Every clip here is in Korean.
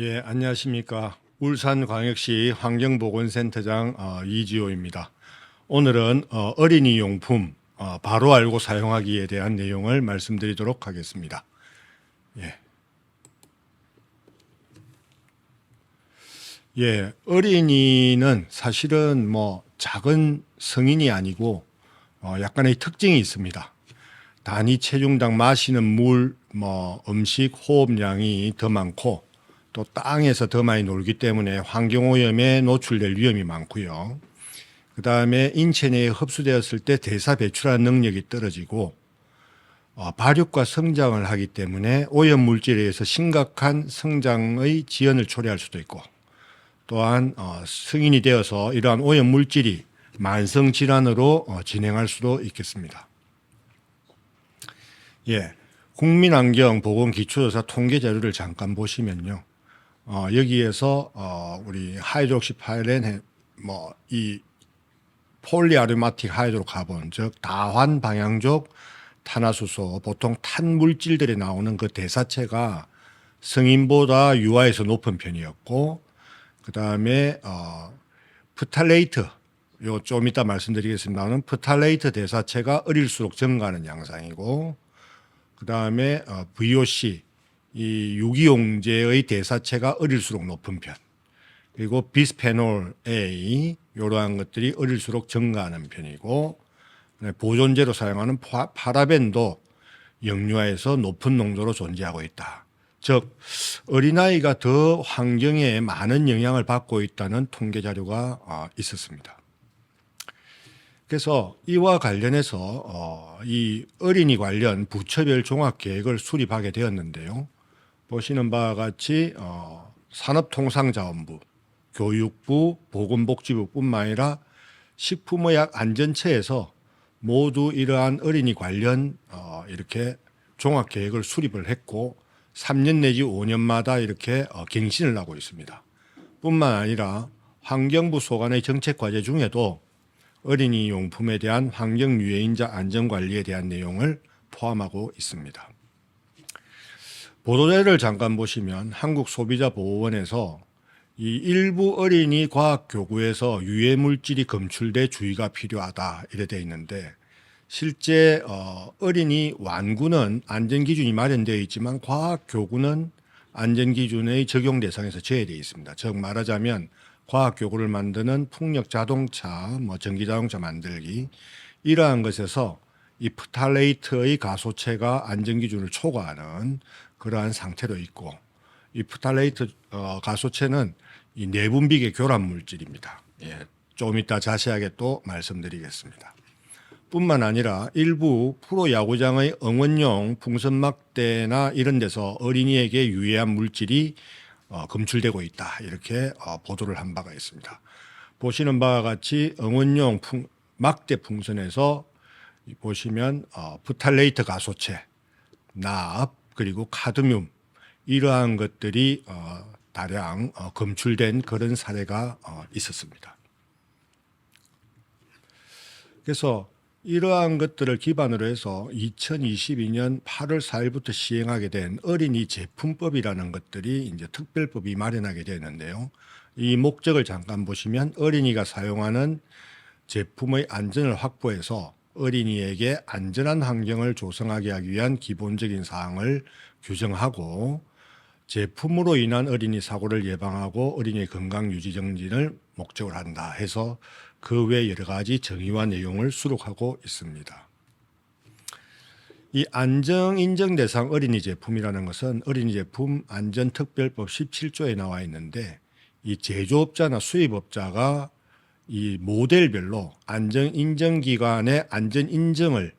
예, 안녕하십니까. 울산광역시 환경보건센터장 이지호입니다. 오늘은 어린이 용품 바로 알고 사용하기에 대한 내용을 말씀드리도록 하겠습니다. 예. 예, 어린이는 사실은 작은 성인이 아니고 약간의 특징이 있습니다. 단위 체중당 마시는 물, 음식, 호흡량이 더 많고 또 땅에서 더 많이 놀기 때문에 환경오염에 노출될 위험이 많고요. 그 다음에 인체 내에 흡수되었을 때 대사 배출하는 능력이 떨어지고 발육과 성장을 하기 때문에 오염 물질에 의해서 심각한 성장의 지연을 초래할 수도 있고 또한 성인이 되어서 이러한 오염 물질이 만성 질환으로 진행할 수도 있겠습니다. 예, 국민환경보건기초조사 통계 자료를 잠깐 보시면요. 여기에서 우리 하이드록시파이렌 이 폴리아로마틱 하이드로카본 즉 다환 방향족 탄화수소 보통 탄 물질들이 나오는 그 대사체가 성인보다 유아에서 높은 편이었고 그 다음에 프탈레이트 요 좀 이따 말씀드리겠습니다는 프탈레이트 대사체가 어릴수록 증가하는 양상이고 그 다음에 VOC 이 유기용제의 대사체가 어릴수록 높은 편 그리고 비스페놀 A 이러한 것들이 어릴수록 증가하는 편이고 보존제로 사용하는 파라벤도 영유아에서 높은 농도로 존재하고 있다. 즉 어린아이가 더 환경에 많은 영향을 받고 있다는 통계 자료가 있었습니다. 그래서 이와 관련해서 이 어린이 관련 부처별 종합계획을 수립하게 되었는데요. 보시는 바와 같이 산업통상자원부, 교육부, 보건복지부뿐만 아니라 식품의약안전처에서 모두 이러한 어린이 관련 이렇게 종합계획을 수립을 했고 3년 내지 5년마다 이렇게 갱신을 하고 있습니다. 뿐만 아니라 환경부 소관의 정책과제 중에도 어린이 용품에 대한 환경 유해인자 안전관리에 대한 내용을 포함하고 있습니다. 보도자료를 잠깐 보시면 한국소비자보호원에서 이 일부 어린이 과학교구에서 유해 물질이 검출돼 주의가 필요하다 이래 되어 있는데 실제 어린이 완구는 안전기준이 마련되어 있지만 과학교구는 안전기준의 적용 대상에서 제외되어 있습니다. 즉 말하자면 과학교구를 만드는 풍력자동차, 전기자동차 만들기 이러한 것에서 이 프탈레이트의 가소체가 안전기준을 초과하는 그러한 상태로 있고 이 프탈레이트 가소체는 이 내분비계 교란 물질입니다. 예, 좀 이따 자세하게 또 말씀드리겠습니다. 뿐만 아니라 일부 프로야구장의 응원용 풍선막대나 이런 데서 어린이에게 유해한 물질이 검출되고 있다. 이렇게 보도를 한 바가 있습니다. 보시는 바와 같이 응원용 막대 풍선에서 보시면 프탈레이트 가소체, 납, 그리고 카드뮴 이러한 것들이 다량 검출된 그런 사례가 있었습니다. 그래서 이러한 것들을 기반으로 해서 2022년 8월 4일부터 시행하게 된 어린이 제품법이라는 것들이 이제 특별법이 마련하게 되는데요. 이 목적을 잠깐 보시면 어린이가 사용하는 제품의 안전을 확보해서 어린이에게 안전한 환경을 조성하게 하기 위한 기본적인 사항을 규정하고 제품으로 인한 어린이 사고를 예방하고 어린이의 건강 유지 정진을 목적으로 한다 해서 그 외 여러 가지 정의와 내용을 수록하고 있습니다. 이 안정 인정 대상 어린이 제품이라는 것은 어린이 제품 안전특별법 17조에 나와 있는데 이 제조업자나 수입업자가 이 모델별로 안전 인정 기관의 안전 인정을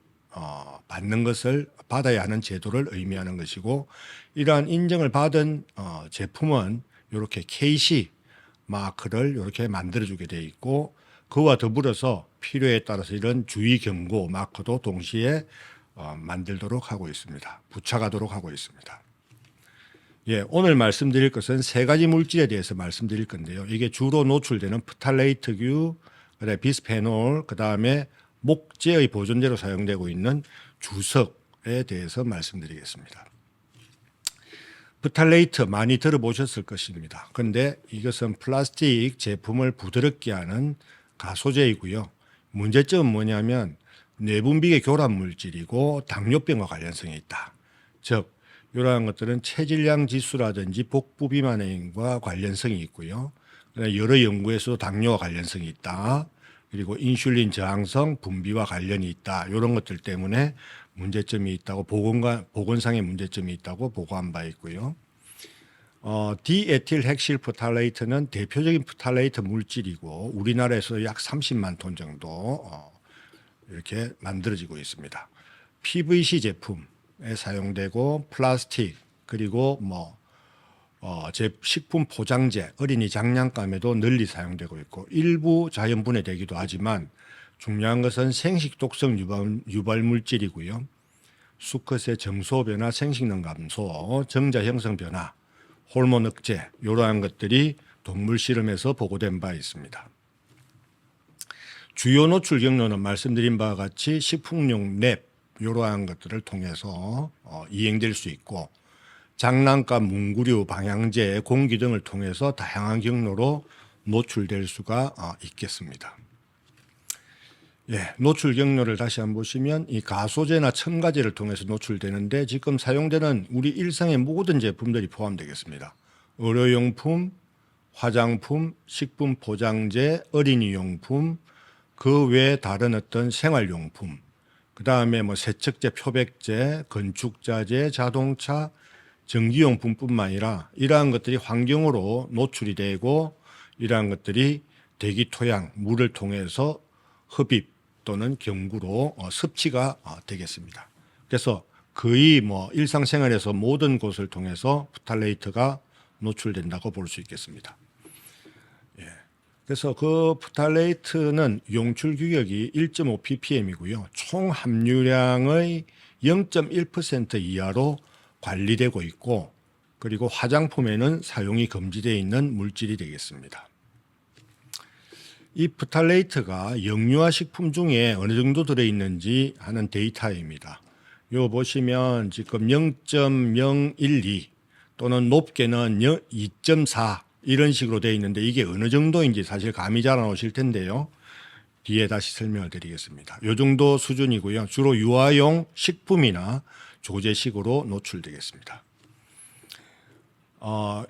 받는 것을 받아야 하는 제도를 의미하는 것이고 이러한 인정을 받은 제품은 이렇게 KC 마크를 이렇게 만들어주게 돼 있고 그와 더불어서 필요에 따라서 이런 주의 경고 마크도 동시에 만들도록 하고 있습니다. 부착하도록 하고 있습니다. 예, 오늘 말씀드릴 것은 세 가지 물질에 대해서 말씀드릴 건데요. 이게 주로 노출되는 프탈레이트규, 그다음에 비스페놀, 그다음에 목재의 보존제로 사용되고 있는 주석에 대해서 말씀드리겠습니다. 프탈레이트 많이 들어보셨을 것입니다. 그런데 이것은 플라스틱 제품을 부드럽게 하는 가소제이고요. 문제점은 뭐냐면 내분비계 교란 물질이고 당뇨병과 관련성이 있다. 즉 이러한 것들은 체질량 지수라든지 복부 비만과 관련성이 있고요. 여러 연구에서도 당뇨와 관련성이 있다. 그리고 인슐린 저항성 분비와 관련이 있다. 이런 것들 때문에 문제점이 있다고 보건상의 문제점이 있다고 보고한 바 있고요. 디에틸 핵실 프탈레이트는 대표적인 프탈레이트 물질이고 우리나라에서 약 30만 톤 정도 이렇게 만들어지고 있습니다. PVC 제품에 사용되고 플라스틱 그리고 식품 포장재, 어린이 장난감에도 널리 사용되고 있고 일부 자연 분해되기도 하지만 중요한 것은 생식 독성 유발 물질이고요. 수컷의 정소 변화, 생식능 감소, 정자 형성 변화, 호르몬 억제 이러한 것들이 동물 실험에서 보고된 바 있습니다. 주요 노출 경로는 말씀드린 바와 같이 식품용 랩 이러한 것들을 통해서 이행될 수 있고 장난감, 문구류, 방향제, 공기 등을 통해서 다양한 경로로 노출될 수가 있겠습니다. 예, 노출 경로를 다시 한번 보시면 이 가소제나 첨가제를 통해서 노출되는데 지금 사용되는 우리 일상의 모든 제품들이 포함되겠습니다. 의료용품, 화장품, 식품 포장재, 어린이용품, 그 외에 다른 어떤 생활용품, 그 다음에 세척제, 표백제, 건축자재, 자동차, 전기용품뿐만 아니라 이러한 것들이 환경으로 노출이 되고 이러한 것들이 대기, 토양, 물을 통해서 흡입 또는 경구로 섭취가 되겠습니다. 그래서 거의 일상생활에서 모든 곳을 통해서 프탈레이트가 노출된다고 볼 수 있겠습니다. 예. 그래서 그 프탈레이트는 용출 규격이 1.5 ppm이고요. 총 함유량의 0.1% 이하로 관리되고 있고 그리고 화장품에는 사용이 금지되어 있는 물질이 되겠습니다. 이 프탈레이트가 영유아 식품 중에 어느 정도 들어있는지 하는 데이터입니다. 요 보시면 지금 0.012 또는 높게는 2.4 이런 식으로 되어 있는데 이게 어느 정도인지 사실 감이 잘 안 오실 텐데요. 뒤에 다시 설명을 드리겠습니다. 요 정도 수준이고요. 주로 유아용 식품이나 조제식으로 노출되겠습니다.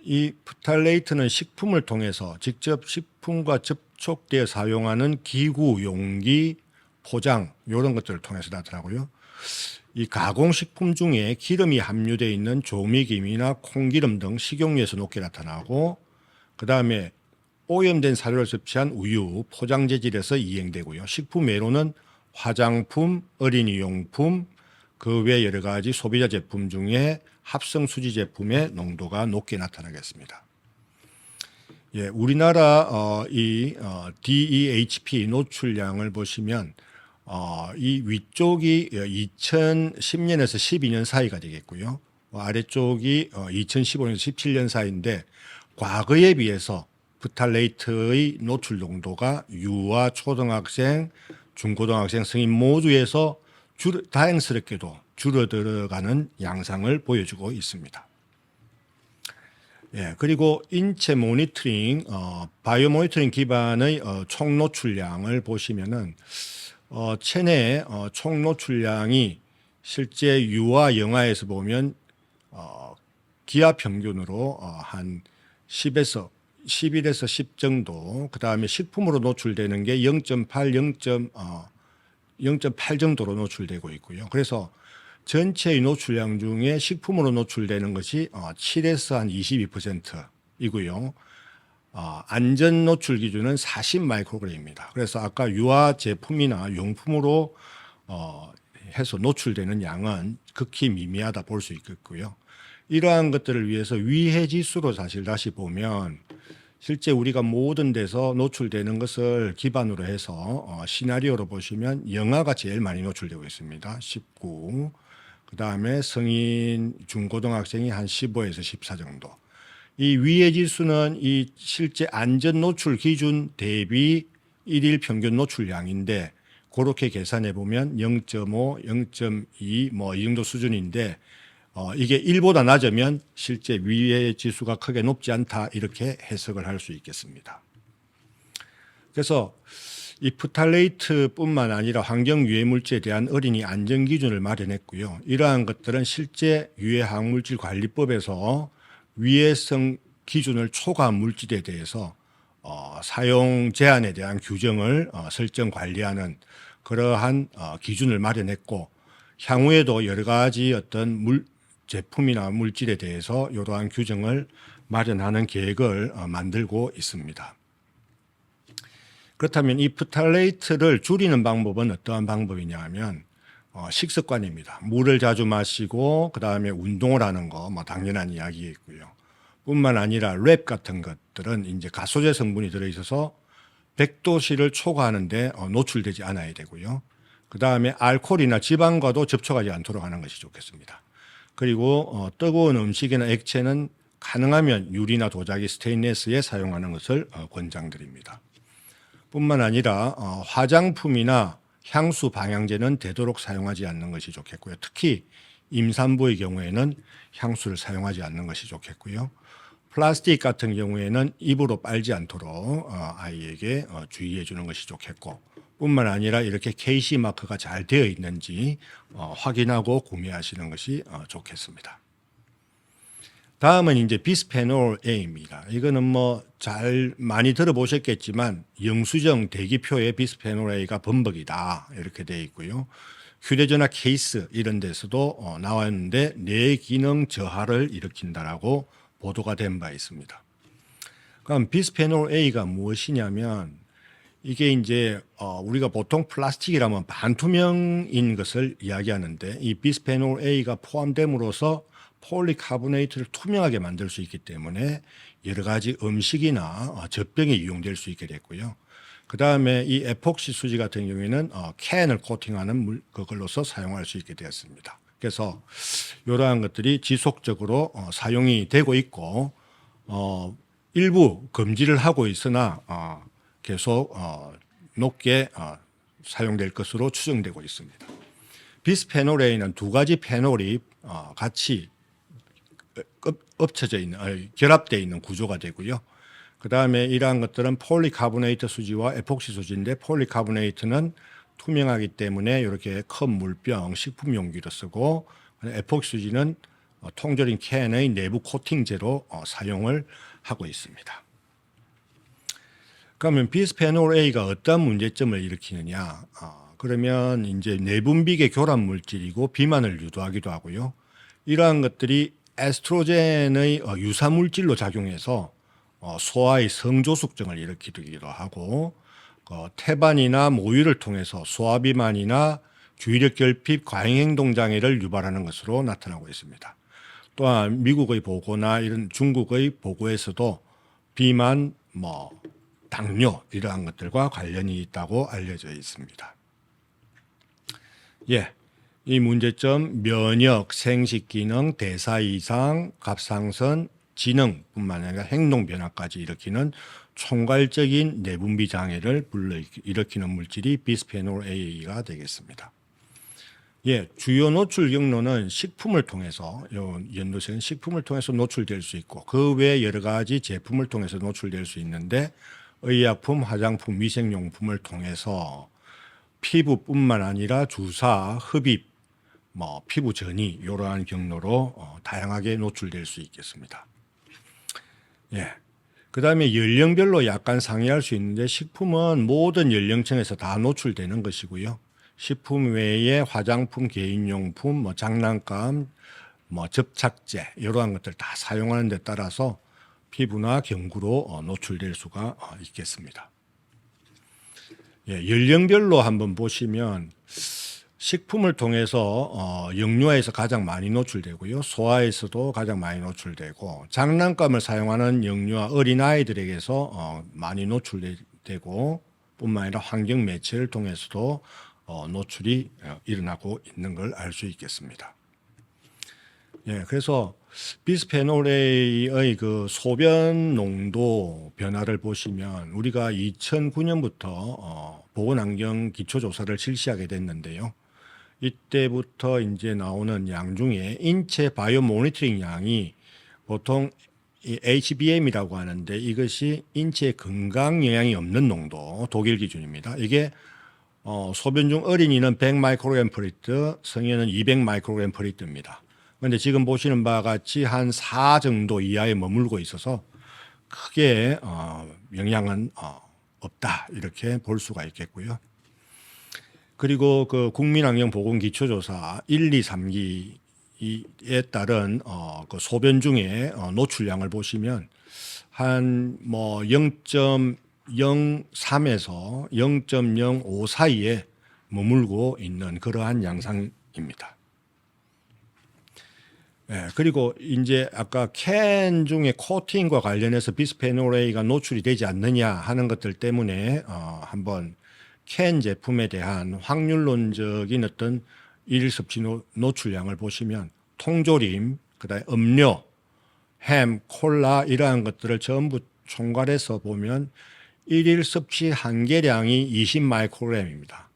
이 프탈레이트는 식품을 통해서 직접 식품과 접촉되어 사용하는 기구, 용기, 포장 이런 것들을 통해서 나타나고요. 이 가공식품 중에 기름이 함유되어 있는 조미김이나 콩기름 등 식용유에서 높게 나타나고 그 다음에 오염된 사료를 섭취한 우유, 포장 재질에서 이행되고요. 식품 외로는 화장품, 어린이용품, 그 외 여러 가지 소비자 제품 중에 합성 수지 제품의 농도가 높게 나타나겠습니다. 예, 우리나라 DEHP 노출량을 보시면 이 위쪽이 2010년에서 12년 사이가 되겠고요. 아래쪽이 2015년에서 17년 사이인데 과거에 비해서 프탈레이트의 노출 농도가 유아, 초등학생, 중고등학생, 성인 모두에서 다행스럽게도 줄어들어가는 양상을 보여주고 있습니다. 예, 그리고 인체 모니터링, 바이오 모니터링 기반의 총 노출량을 보시면은 체내 총 노출량이 실제 유아 영아에서 보면 기하 평균으로 한 11에서 10 정도, 그 다음에 식품으로 노출되는 게 0.8 정도로 노출되고 있고요. 그래서 전체의 노출량 중에 식품으로 노출되는 것이 7에서 한 22%이고요. 안전 노출 기준은 40 마이크로그램입니다. 그래서 아까 유아 제품이나 용품으로 해서 노출되는 양은 극히 미미하다 볼 수 있겠고요. 이러한 것들을 위해서 위해 지수로 사실 다시 보면 실제 우리가 모든 데서 노출되는 것을 기반으로 해서 시나리오로 보시면 영아가 제일 많이 노출되고 있습니다. 19. 그 다음에 성인 중고등학생이 한 15에서 14 정도. 이 위해 지수는 이 실제 안전 노출 기준 대비 일일 평균 노출량인데 그렇게 계산해 보면 0.5, 0.2 이 정도 수준인데 이게 1보다 낮으면 실제 위해 지수가 크게 높지 않다 이렇게 해석을 할 수 있겠습니다. 그래서 이 프탈레이트뿐만 아니라 환경 유해 물질에 대한 어린이 안전 기준을 마련했고요. 이러한 것들은 실제 유해 화학물질 관리법에서 위해성 기준을 초과한 물질에 대해서 사용 제한에 대한 규정을 설정 관리하는 그러한 기준을 마련했고, 향후에도 여러 가지 어떤 제품이나 물질에 대해서 이러한 규정을 마련하는 계획을 만들고 있습니다. 그렇다면 이 프탈레이트를 줄이는 방법은 어떠한 방법이냐 하면 식습관입니다. 물을 자주 마시고 그다음에 운동을 하는 거 뭐 당연한 이야기이고요. 뿐만 아니라 랩 같은 것들은 이제 가소제 성분이 들어있어서 100도씨를 초과하는데 노출되지 않아야 되고요. 그다음에 알코올이나 지방과도 접촉하지 않도록 하는 것이 좋겠습니다. 그리고 뜨거운 음식이나 액체는 가능하면 유리나 도자기, 스테인리스에 사용하는 것을 권장드립니다. 뿐만 아니라 화장품이나 향수, 방향제는 되도록 사용하지 않는 것이 좋겠고요. 특히 임산부의 경우에는 향수를 사용하지 않는 것이 좋겠고요. 플라스틱 같은 경우에는 입으로 빨지 않도록 아이에게 주의해 주는 것이 좋겠고, 뿐만 아니라 이렇게 KC 마크가 잘 되어 있는지 확인하고 구매하시는 것이 좋겠습니다. 다음은 이제 비스페놀 A입니다. 이거는 뭐 잘 많이 들어보셨겠지만 영수증 대기표에 비스페놀 A가 범벅이다 이렇게 되어 있고요. 휴대전화 케이스 이런 데서도 나왔는데 뇌 기능 저하를 일으킨다라고 보도가 된 바 있습니다. 그럼 비스페놀 A가 무엇이냐면 이게 이제 우리가 보통 플라스틱이라면 반투명인 것을 이야기하는데 이 비스페놀 A가 포함됨으로써 폴리카보네이트를 투명하게 만들 수 있기 때문에 여러 가지 음식이나 젖병에 이용될 수 있게 됐고요. 그 다음에 이 에폭시 수지 같은 경우에는 캔을 코팅하는 그걸로서 사용할 수 있게 되었습니다. 그래서 이러한 것들이 지속적으로 사용이 되고 있고 일부 금지를 하고 있으나 계속 높게 사용될 것으로 추정되고 있습니다. 비스페놀 A는 두 가지 페놀이 같이 엎쳐져 있는 결합되어 있는 구조가 되고요. 그 다음에 이러한 것들은 폴리카보네이트 수지와 에폭시 수지인데 폴리카보네이트는 투명하기 때문에 이렇게 큰 물병, 식품 용기로 쓰고 에폭시 수지는 통조림 캔의 내부 코팅제로 사용을 하고 있습니다. 그러면 비스페놀 A가 어떤 문제점을 일으키느냐? 그러면 이제 내분비계 교란 물질이고 비만을 유도하기도 하고요. 이러한 것들이 에스트로겐의 유사 물질로 작용해서 소아의 성조숙증을 일으키기도 하고 태반이나 모유를 통해서 소아비만이나 주의력 결핍, 과잉행동 장애를 유발하는 것으로 나타나고 있습니다. 또한 미국의 보고나 이런 중국의 보고에서도 비만, 당뇨 이러한 것들과 관련이 있다고 알려져 있습니다. 이 문제점 면역, 생식기능, 대사 이상, 갑상선, 지능뿐만 아니라 행동 변화까지 일으키는 총괄적인 내분비 장애를 일으키는 물질이 비스페놀 A가 되겠습니다. 주요 노출 경로는 식품을 통해서 연도색은 식품을 통해서 노출될 수 있고 그 외에 여러 가지 제품을 통해서 노출될 수 있는데 의약품, 화장품, 위생용품을 통해서 피부뿐만 아니라 주사, 흡입, 피부 전이 이러한 경로로 다양하게 노출될 수 있겠습니다. 그 다음에 연령별로 약간 상이할 수 있는데 식품은 모든 연령층에서 다 노출되는 것이고요. 식품 외에 화장품, 개인용품, 장난감, 접착제 이러한 것들 다 사용하는 데 따라서 피부나 경구로 노출될 수가 있겠습니다. 연령별로 한번 보시면 식품을 통해서 영유아에서 가장 많이 노출되고요. 소아에서도 가장 많이 노출되고 장난감을 사용하는 영유아 어린아이들에게서 많이 노출되고 뿐만 아니라 환경 매체를 통해서도 노출이 일어나고 있는 걸 알 수 있겠습니다. 그래서 비스페놀 A의 그 소변 농도 변화를 보시면 우리가 2009년부터 보건환경 기초조사를 실시하게 됐는데요. 이때부터 이제 나오는 양 중에 인체 바이오 모니터링 양이 보통 이 HbM이라고 하는데 이것이 인체 건강 영향이 없는 농도 독일 기준입니다. 이게 소변 중 어린이는 100 마이크로그램 퍼 리터, 성인은 200 마이크로그램 퍼 리터입니다. 그런데 지금 보시는 바와 같이 한 4 정도 이하에 머물고 있어서 크게 영향은 없다 이렇게 볼 수가 있겠고요. 그리고 그 국민환경보건기초조사 1, 2, 3기에 따른 그 소변 중에 노출량을 보시면 한 뭐 0.03에서 0.05 사이에 머물고 있는 그러한 양상입니다. 예, 그리고 이제 아까 캔 중에 코팅과 관련해서 비스페놀 A가 노출이 되지 않느냐 하는 것들 때문에 한번 캔 제품에 대한 확률론적인 어떤 일일 섭취 노출량을 보시면 통조림, 그다음에 음료, 햄, 콜라 이러한 것들을 전부 총괄해서 보면 일일 섭취 한계량이 20 마이크로그램입니다.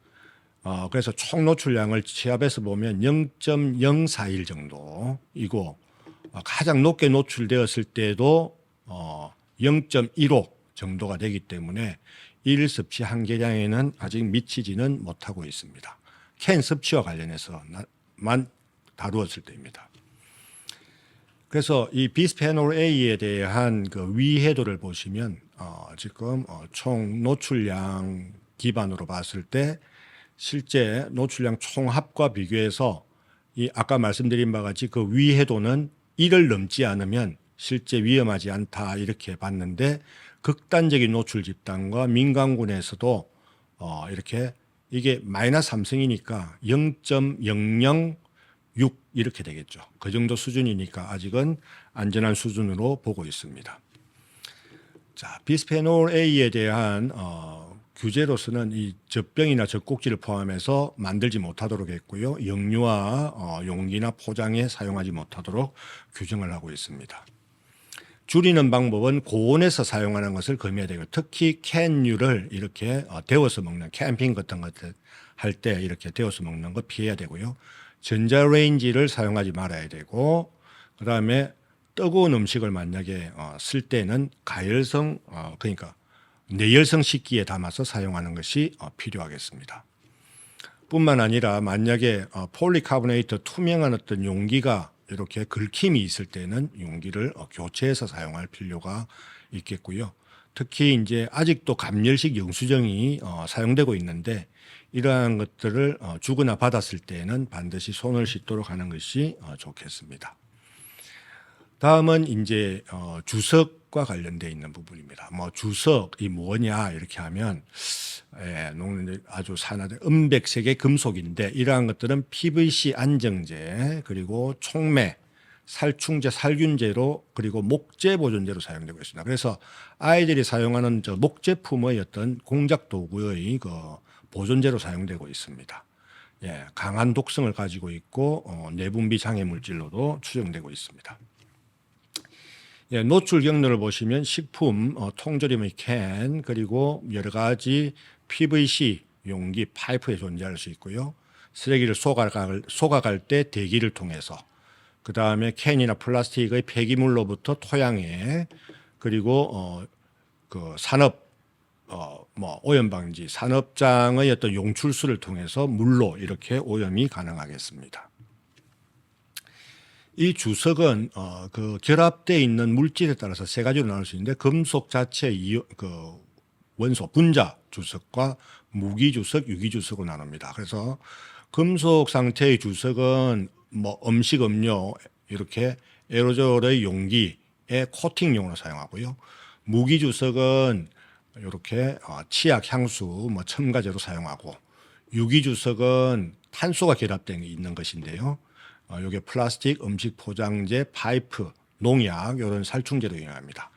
그래서 총 노출량을 취합해서 보면 0.041 정도이고 가장 높게 노출되었을 때도 0.15 정도가 되기 때문에 일일 섭취 한계량에는 아직 미치지는 못하고 있습니다. 캔 섭취와 관련해서만 다루었을 때입니다. 그래서 이 비스페놀 A에 대한 그 위해도를 보시면 지금 총 노출량 기반으로 봤을 때 실제 노출량 총합과 비교해서 이 아까 말씀드린 바와 같이 그 위해도는 1을 넘지 않으면 실제 위험하지 않다 이렇게 봤는데 극단적인 노출 집단과 민간군에서도 이렇게 이게 마이너스 3성이니까 0.006 이렇게 되겠죠. 그 정도 수준이니까 아직은 안전한 수준으로 보고 있습니다. 자, 비스페놀 A에 대한 규제로서는 이 젖병이나 젖꼭지를 포함해서 만들지 못하도록 했고요. 영유아 용기나 포장에 사용하지 못하도록 규정을 하고 있습니다. 줄이는 방법은 고온에서 사용하는 것을 금해야 되고 특히 캔류를 이렇게 데워서 먹는 캠핑 같은 것들 할 때 이렇게 데워서 먹는 거 피해야 되고요. 전자레인지를 사용하지 말아야 되고 그다음에 뜨거운 음식을 만약에 쓸 때는 가열성 그러니까 내열성 식기에 담아서 사용하는 것이 필요하겠습니다. 뿐만 아니라 만약에 폴리카보네이트 투명한 어떤 용기가 이렇게 긁힘이 있을 때는 용기를 교체해서 사용할 필요가 있겠고요. 특히 이제 아직도 감열식 영수증이 사용되고 있는데 이러한 것들을 주거나 받았을 때는 반드시 손을 씻도록 하는 것이 좋겠습니다. 다음은 이제 주석과 관련되어 있는 부분입니다. 뭐 주석이 뭐냐 이렇게 하면 녹는 아주 산화된 은백색의 금속인데 이러한 것들은 PVC 안정제 그리고 촉매, 살충제, 살균제로 그리고 목재 보존제로 사용되고 있습니다. 그래서 아이들이 사용하는 저 목제품의 어떤 공작 도구의 그 보존제로 사용되고 있습니다. 예, 강한 독성을 가지고 있고 내분비 장애 물질로도 추정되고 있습니다. 예, 노출 경로를 보시면 식품, 통조림의 캔 그리고 여러 가지 PVC 용기, 파이프에 존재할 수 있고요. 쓰레기를 쏟아갈 때 대기를 통해서 그 다음에 캔이나 플라스틱의 폐기물로부터 토양에 그리고 그 산업 뭐 오염 방지 산업장의 어떤 용출수를 통해서 물로 이렇게 오염이 가능하겠습니다. 이 주석은 그 결합되어 있는 물질에 따라서 세 가지로 나눌 수 있는데 금속 자체 그 원소 분자 주석과 무기 주석, 유기 주석으로 나눕니다. 그래서 금속 상태의 주석은 뭐 음식, 음료 이렇게 에어로졸의 용기에 코팅용으로 사용하고요. 무기 주석은 이렇게 치약, 향수, 뭐 첨가제로 사용하고 유기 주석은 탄소가 결합되어 있는 것인데요. 이게 플라스틱, 음식 포장재, 파이프, 농약 이런 살충제로 이용합니다.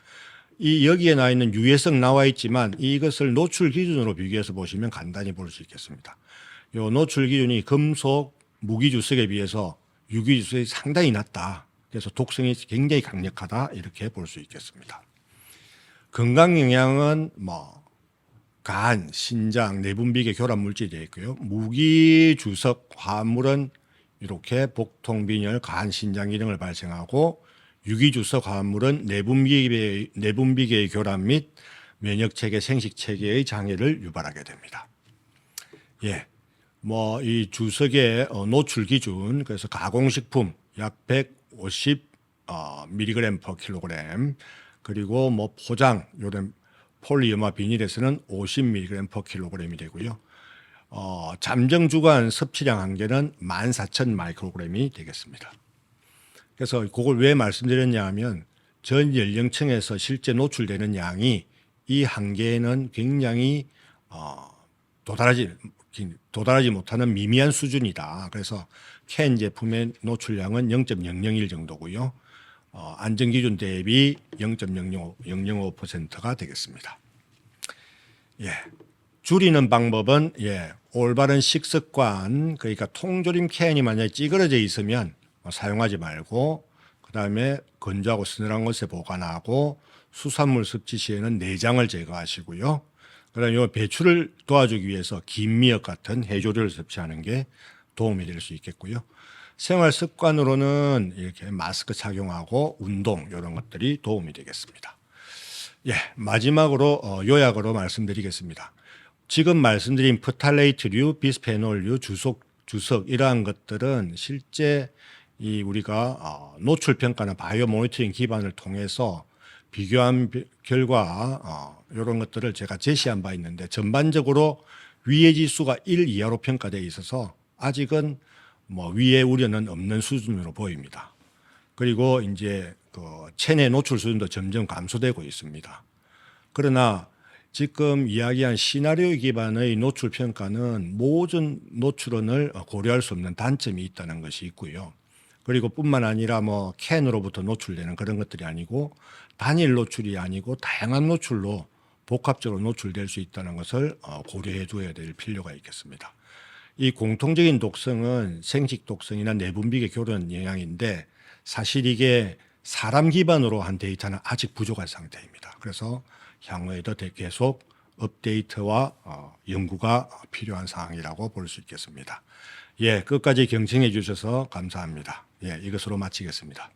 이 여기에 나와 있는 유해성 나와 있지만 이것을 노출 기준으로 비교해서 보시면 간단히 볼 수 있겠습니다. 이 노출 기준이 금속, 무기 주석에 비해서 유기 주석이 상당히 낮다. 그래서 독성이 굉장히 강력하다 이렇게 볼 수 있겠습니다. 건강 영향은 뭐 간, 신장, 내분비계 교란 물질이 되어 있고요. 무기주석 화합물은 이렇게 복통, 빈혈, 간, 신장 기능을 발생하고 유기주석 화합물은 내분비계의 교란 및 면역체계, 생식체계의 장애를 유발하게 됩니다. 예, 뭐 이 주석의 노출 기준, 그래서 가공식품 약 150 mg per kg, 그리고 뭐 포장 요런 폴리어마 비닐에서는 50 mg per kg이 되고요. 잠정 주간 섭취량 한계는 14,000 마이크로그램이 되겠습니다. 그래서 그걸 왜 말씀드렸냐 하면 전 연령층에서 실제 노출되는 양이 이 한계에는 굉장히 도달하지 못하는 미미한 수준이다. 그래서 캔 제품의 노출량은 0.001 정도고요. 안전기준 대비 0.005%가 되겠습니다. 예. 줄이는 방법은 올바른 식습관, 그러니까 통조림 캔이 만약에 찌그러져 있으면 사용하지 말고, 그다음에 건조하고 서늘한 곳에 보관하고, 수산물 섭취 시에는 내장을 제거하시고요. 그다음에 요 배출을 도와주기 위해서 김미역 같은 해조류를 섭취하는 게 도움이 될 수 있겠고요. 생활 습관으로는 이렇게 마스크 착용하고 운동 이런 것들이 도움이 되겠습니다. 예, 마지막으로 요약으로 말씀드리겠습니다. 지금 말씀드린 프탈레이트류, 비스페놀류, 주석 이러한 것들은 실제 이 우리가 노출 평가나 바이오 모니터링 기반을 통해서 비교한 결과 이런 것들을 제가 제시한 바 있는데 전반적으로 위해 지수가 1 이하로 평가되어 있어서 아직은 뭐 위해 우려는 없는 수준으로 보입니다. 그리고 이제 그 체내 노출 수준도 점점 감소되고 있습니다. 그러나 지금 이야기한 시나리오 기반의 노출 평가는 모든 노출원을 고려할 수 없는 단점이 있다는 것이 있고요. 그리고 뿐만 아니라 뭐 캔으로부터 노출되는 그런 것들이 아니고 단일 노출이 아니고 다양한 노출로 복합적으로 노출될 수 있다는 것을 고려해 두어야 될 필요가 있겠습니다. 이 공통적인 독성은 생식 독성이나 내분비계 교란 영향인데 사실 이게 사람 기반으로 한 데이터는 아직 부족한 상태입니다. 그래서 향후에도 계속 업데이트와 연구가 필요한 사항이라고 볼 수 있겠습니다. 예, 끝까지 경청해 주셔서 감사합니다. 예, 이것으로 마치겠습니다.